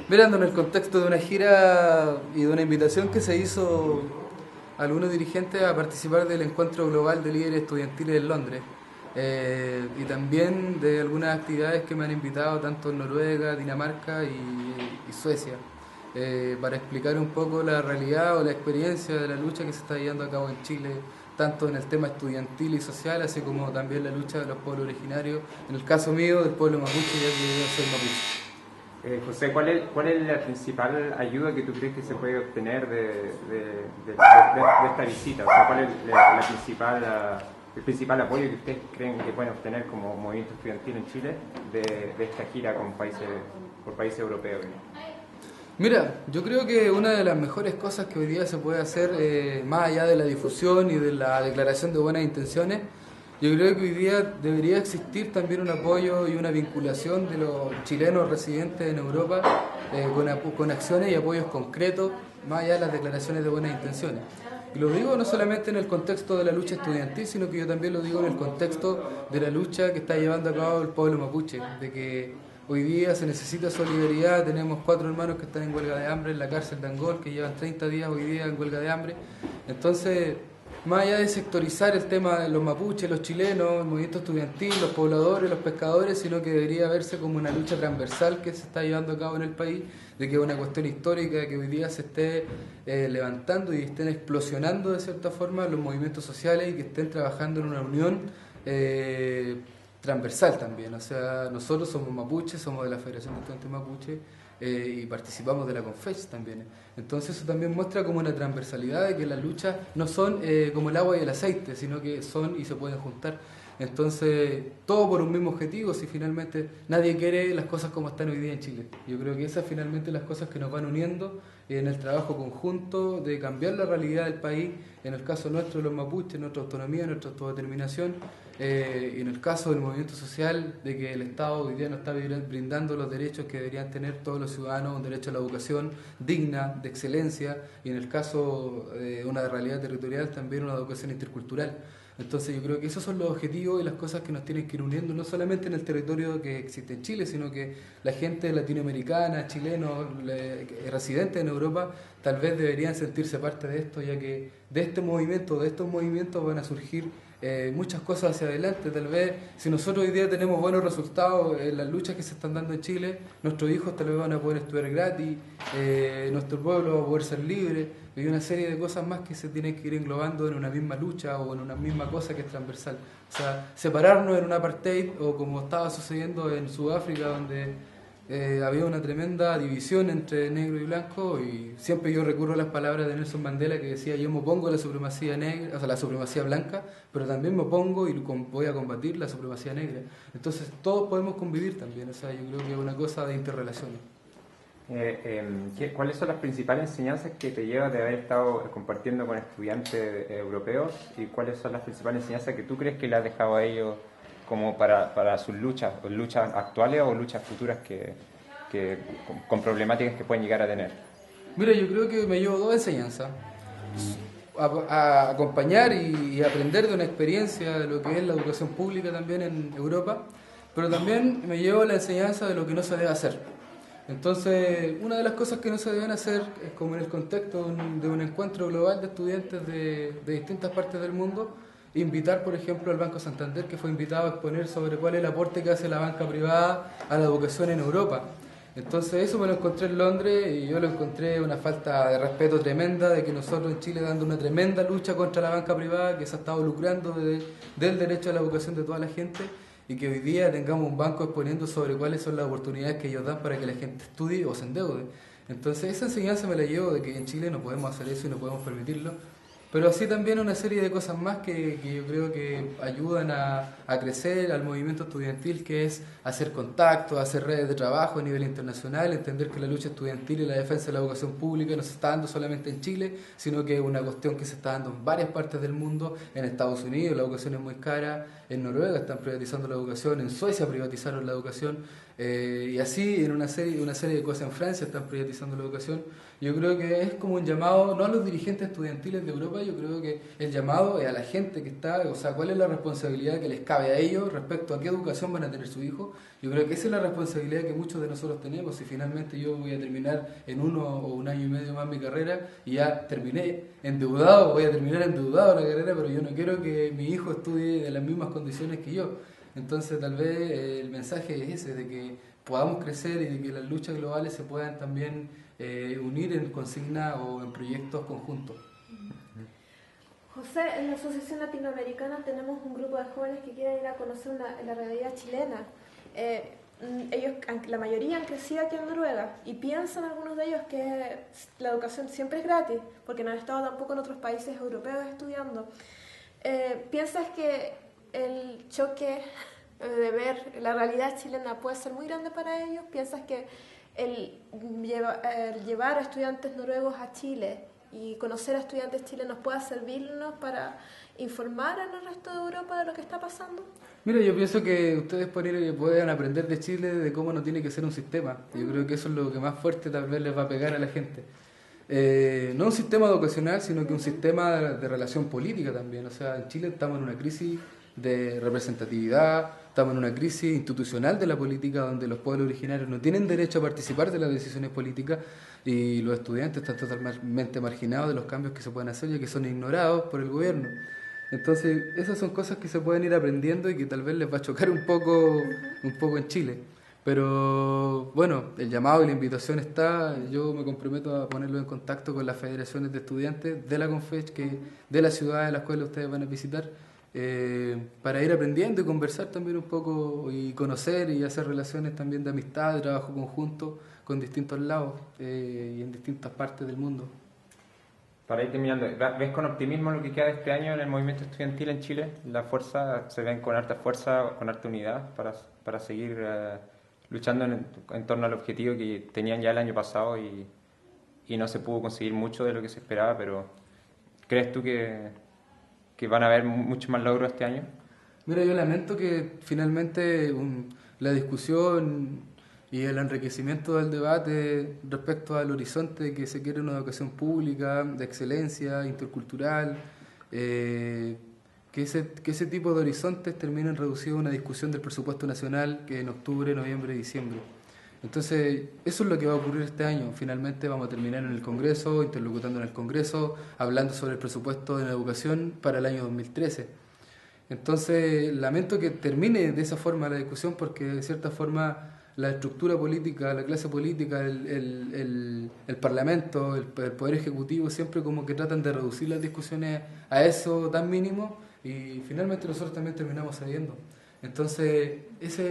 Mirando en el contexto de una gira y de una invitación que se hizo a algunos dirigentes a participar del encuentro global de líderes estudiantiles en Londres. Y también de algunas actividades que me han invitado tanto en Noruega, Dinamarca y Suecia, para explicar un poco la realidad o la experiencia de la lucha que se está llevando a cabo en Chile, tanto en el tema estudiantil y social, así como también la lucha de los pueblos originarios, en el caso mío del pueblo mapuche, ya que yo soy mapuche. José, cuál es la principal ayuda que tú crees que se puede obtener de esta visita? O sea, ¿cuál es el principal apoyo que ustedes creen que pueden obtener como movimiento estudiantil en Chile de esta gira por países europeos? Mira, yo creo que una de las mejores cosas que hoy día se puede hacer, más allá de la difusión y de la declaración de buenas intenciones, yo creo que hoy día debería existir también un apoyo y una vinculación de los chilenos residentes en Europa, con acciones y apoyos concretos, más allá de las declaraciones de buenas intenciones. Y lo digo no solamente en el contexto de la lucha estudiantil, sino que yo también lo digo en el contexto de la lucha que está llevando a cabo el pueblo mapuche, de que hoy día se necesita solidaridad. Tenemos 4 hermanos que están en huelga de hambre en la cárcel de Angol, que llevan 30 días hoy día en huelga de hambre. Entonces, más allá de sectorizar el tema de los mapuches, los chilenos, el movimiento estudiantil, los pobladores, los pescadores, sino que debería verse como una lucha transversal que se está llevando a cabo en el país, de que es una cuestión histórica que hoy día se esté levantando y estén explosionando de cierta forma los movimientos sociales y que estén trabajando en una unión transversal también. O sea, nosotros somos mapuches, somos de la Federación de Estudiantes Mapuche, y participamos de la Confech también. Entonces eso también muestra como una transversalidad de que las luchas no son como el agua y el aceite, sino que son y se pueden juntar. Entonces, todo por un mismo objetivo, si finalmente nadie quiere las cosas como están hoy día en Chile. Yo creo que esas finalmente las cosas que nos van uniendo en el trabajo conjunto de cambiar la realidad del país, en el caso nuestro de los mapuches, nuestra autonomía, nuestra autodeterminación, y en el caso del movimiento social, de que el Estado hoy día no está brindando los derechos que deberían tener todos los ciudadanos, un derecho a la educación digna, de excelencia, y en el caso de una realidad territorial también una educación intercultural. Entonces yo creo que esos son los objetivos y las cosas que nos tienen que ir uniendo, no solamente en el territorio que existe en Chile, sino que la gente latinoamericana, chilenos, residentes en Europa, tal vez deberían sentirse parte de esto, ya que de este movimiento, de estos movimientos van a surgir muchas cosas hacia adelante. Tal vez si nosotros hoy día tenemos buenos resultados en las luchas que se están dando en Chile, nuestros hijos tal vez van a poder estudiar gratis, nuestro pueblo va a poder ser libre, y una serie de cosas más que se tienen que ir englobando en una misma lucha o en una misma cosa que es transversal. O sea, separarnos en un apartheid o como estaba sucediendo en Sudáfrica, donde había una tremenda división entre negro y blanco, y siempre yo recurro a las palabras de Nelson Mandela, que decía: yo me opongo a la supremacía negra, o sea, la supremacía blanca, pero también me opongo y voy a combatir la supremacía negra. Entonces todos podemos convivir también. O sea, yo creo que es una cosa de interrelaciones. ¿Cuáles son las principales enseñanzas que te llevas de haber estado compartiendo con estudiantes europeos y cuáles son las principales enseñanzas que tú crees que le has dejado a ellos como para sus luchas, o luchas actuales o luchas futuras con problemáticas que pueden llegar a tener? Mira, yo creo que me llevo 2 enseñanzas: a acompañar y aprender de una experiencia de lo que es la educación pública también en Europa, pero también me llevo la enseñanza de lo que no se debe hacer. Entonces, una de las cosas que no se deben hacer es, como en el contexto de un encuentro global de estudiantes de distintas partes del mundo, invitar, por ejemplo, al Banco Santander, que fue invitado a exponer sobre cuál es el aporte que hace la banca privada a la educación en Europa. Entonces eso me lo encontré en Londres y yo lo encontré una falta de respeto tremenda, de que nosotros en Chile, dando una tremenda lucha contra la banca privada que se ha estado lucrando del derecho a la educación de toda la gente, y que hoy día tengamos un banco exponiendo sobre cuáles son las oportunidades que ellos dan para que la gente estudie o se endeude. Entonces esa enseñanza me la llevo, de que en Chile no podemos hacer eso y no podemos permitirlo. Pero así también una serie de cosas más que yo creo que ayudan a crecer al movimiento estudiantil, que es hacer contactos, hacer redes de trabajo a nivel internacional, entender que la lucha estudiantil y la defensa de la educación pública no se está dando solamente en Chile, sino que es una cuestión que se está dando en varias partes del mundo. En Estados Unidos la educación es muy cara, en Noruega están privatizando la educación, en Suecia privatizaron la educación, y así en una serie de cosas. En Francia están privatizando la educación. Yo creo que es como un llamado, no a los dirigentes estudiantiles de Europa, Europa, yo creo que el llamado es a la gente que está, o sea, cuál es la responsabilidad que les cabe a ellos respecto a qué educación van a tener su hijo. Yo creo que esa es la responsabilidad que muchos de nosotros tenemos. Si finalmente yo voy a terminar en 1 o 1 año y medio más mi carrera y ya terminé endeudado, voy a terminar endeudado la carrera, pero yo no quiero que mi hijo estudie en las mismas condiciones que yo. Entonces tal vez el mensaje es ese, de que podamos crecer y de que las luchas globales se puedan también unir en consignas o en proyectos conjuntos. José, en la Asociación Latinoamericana tenemos un grupo de jóvenes que quieren ir a conocer la realidad chilena. Ellos, la mayoría han crecido aquí en Noruega y piensan algunos de ellos que la educación siempre es gratis, porque no han estado tampoco en otros países europeos estudiando. ¿Piensas que el choque de ver la realidad chilena puede ser muy grande para ellos? ¿Piensas que el llevar a estudiantes noruegos a Chile y conocer a estudiantes chilenos pueda servirnos para informar al resto de Europa de lo que está pasando? Mira, yo pienso que ustedes pueden aprender de Chile de cómo no tiene que ser un sistema. Yo creo que eso es lo que más fuerte tal vez les va a pegar a la gente. No un sistema educacional, sino que un sistema de relación política también. O sea, en Chile estamos en una crisis de representatividad, estamos en una crisis institucional de la política donde los pueblos originarios no tienen derecho a participar de las decisiones políticas y los estudiantes están totalmente marginados de los cambios que se pueden hacer ya que son ignorados por el gobierno. Entonces, esas son cosas que se pueden ir aprendiendo y que tal vez les va a chocar un poco en Chile. Pero bueno, el llamado y la invitación está, yo me comprometo a ponerlo en contacto con las federaciones de estudiantes de la Confech, de la ciudad de las cuales ustedes van a visitar, para ir aprendiendo y conversar también un poco y conocer y hacer relaciones también de amistad, de trabajo conjunto con distintos lados y en distintas partes del mundo. Para ir terminando, ¿ves con optimismo lo que queda de este año en el movimiento estudiantil en Chile? La fuerza, se ven con harta fuerza, con harta unidad para seguir luchando en torno al objetivo que tenían ya el año pasado y no se pudo conseguir mucho de lo que se esperaba, pero ¿crees tú que van a haber mucho más logros este año? Mira, yo lamento que finalmente la discusión y el enriquecimiento del debate respecto al horizonte que se quiere una educación pública, de excelencia, intercultural, que ese tipo de horizontes terminen reducidos a una discusión del presupuesto nacional que en octubre, noviembre y diciembre. Entonces, eso es lo que va a ocurrir este año. Finalmente vamos a terminar en el Congreso, interlocutando en el Congreso, hablando sobre el presupuesto de la educación para el año 2013. Entonces, lamento que termine de esa forma la discusión porque de cierta forma la estructura política, la clase política, el Parlamento, el Poder Ejecutivo siempre como que tratan de reducir las discusiones a eso tan mínimo y finalmente nosotros también terminamos cediendo. Entonces,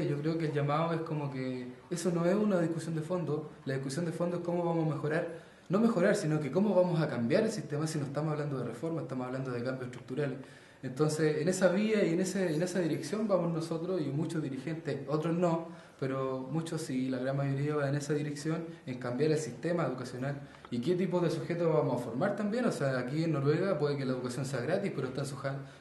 yo creo que el llamado es como que eso no es una discusión de fondo, la discusión de fondo es cómo vamos a mejorar, no mejorar, sino que cómo vamos a cambiar el sistema si no estamos hablando de reforma, estamos hablando de cambios estructurales. Entonces, en esa vía y en esa dirección vamos nosotros y muchos dirigentes, otros no, pero muchos sí, la gran mayoría va en esa dirección, en cambiar el sistema educacional. ¿Y qué tipo de sujetos vamos a formar también? O sea, aquí en Noruega puede que la educación sea gratis, pero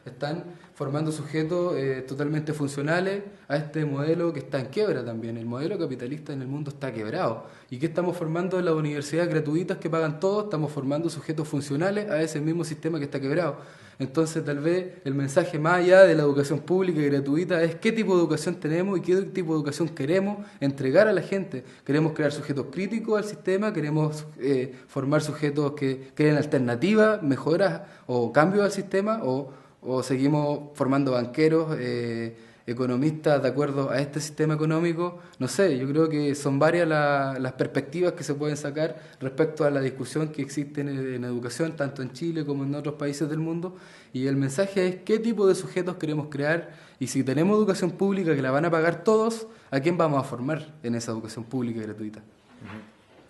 están formando sujetos totalmente funcionales a este modelo que está en quiebra también. El modelo capitalista en el mundo está quebrado. ¿Y qué estamos formando en las universidades gratuitas que pagan todos? Estamos formando sujetos funcionales a ese mismo sistema que está quebrado. Entonces, tal vez el mensaje más allá de la educación pública y gratuita es qué tipo de educación tenemos y qué tipo de educación queremos entregar a la gente. Queremos crear sujetos críticos al sistema, queremos formar sujetos que creen alternativas, mejoras o cambios al sistema, o seguimos formando banqueros, economistas de acuerdo a este sistema económico. No sé, yo creo que son varias las perspectivas que se pueden sacar respecto a la discusión que existe en educación, tanto en Chile como en otros países del mundo, y el mensaje es qué tipo de sujetos queremos crear, y si tenemos educación pública que la van a pagar todos, ¿a quién vamos a formar en esa educación pública y gratuita?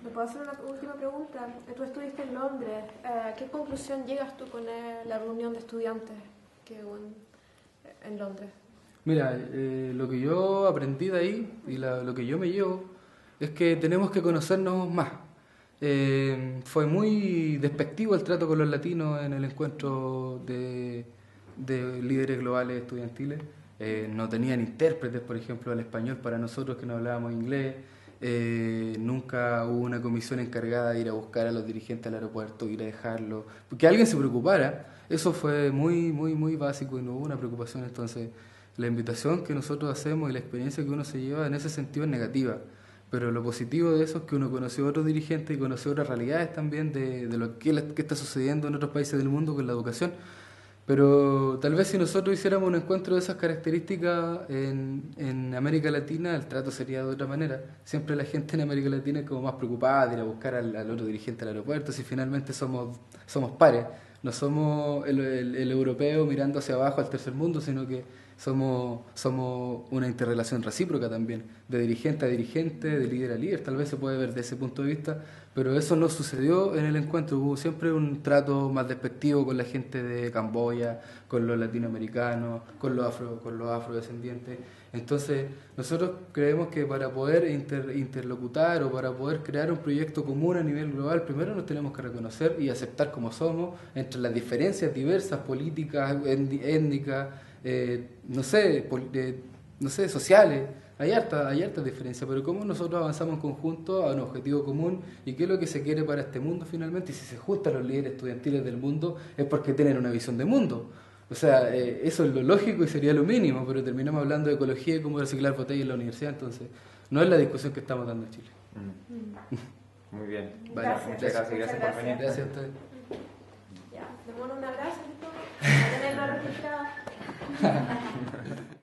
¿Me puedo hacer una última pregunta? Tú estuviste en Londres. ¿A qué conclusión llegas tú con la reunión de estudiantes que hubo en Londres? Mira, lo que yo aprendí de ahí y lo que yo me llevo es que tenemos que conocernos más. Fue muy despectivo el trato con los latinos en el encuentro de líderes globales estudiantiles. No tenían intérpretes, por ejemplo, al español para nosotros que no hablábamos inglés. Nunca hubo una comisión encargada de ir a buscar a los dirigentes al aeropuerto, ir a dejarlo, que alguien se preocupara. Eso fue muy básico y no hubo una preocupación. Entonces, la invitación que nosotros hacemos y la experiencia que uno se lleva en ese sentido es negativa. Pero lo positivo de eso es que uno conoció a otros dirigentes y conoció otras realidades también de lo que está sucediendo en otros países del mundo con la educación. Pero tal vez si nosotros hiciéramos un encuentro de esas características en América Latina, el trato sería de otra manera. Siempre la gente en América Latina es como más preocupada de ir a buscar al otro dirigente al aeropuerto, si finalmente somos pares. No somos el europeo mirando hacia abajo al tercer mundo, sino que somos una interrelación recíproca también, de dirigente a dirigente, de líder a líder. Tal vez se puede ver desde ese punto de vista, pero eso no sucedió en el encuentro. Hubo siempre un trato más despectivo con la gente de Camboya, con los latinoamericanos, con los afrodescendientes. Entonces, nosotros creemos que para poder interlocutar o para poder crear un proyecto común a nivel global, primero nos tenemos que reconocer y aceptar como somos, entre las diferencias diversas, políticas, étnicas, no sé, sociales. Hay harta diferencia, pero cómo nosotros avanzamos en conjunto a un objetivo común y qué es lo que se quiere para este mundo finalmente. Y si se juntan los líderes estudiantiles del mundo es porque tienen una visión de mundo. O sea, eso es lo lógico y sería lo mínimo, pero terminamos hablando de ecología y cómo reciclar botellas en la universidad, entonces no es la discusión que estamos dando en Chile. Muy bien. Vale, Muchas gracias por venir. Gracias a ustedes. Ya, démonos un abrazo y todo. A tenerlo registrado.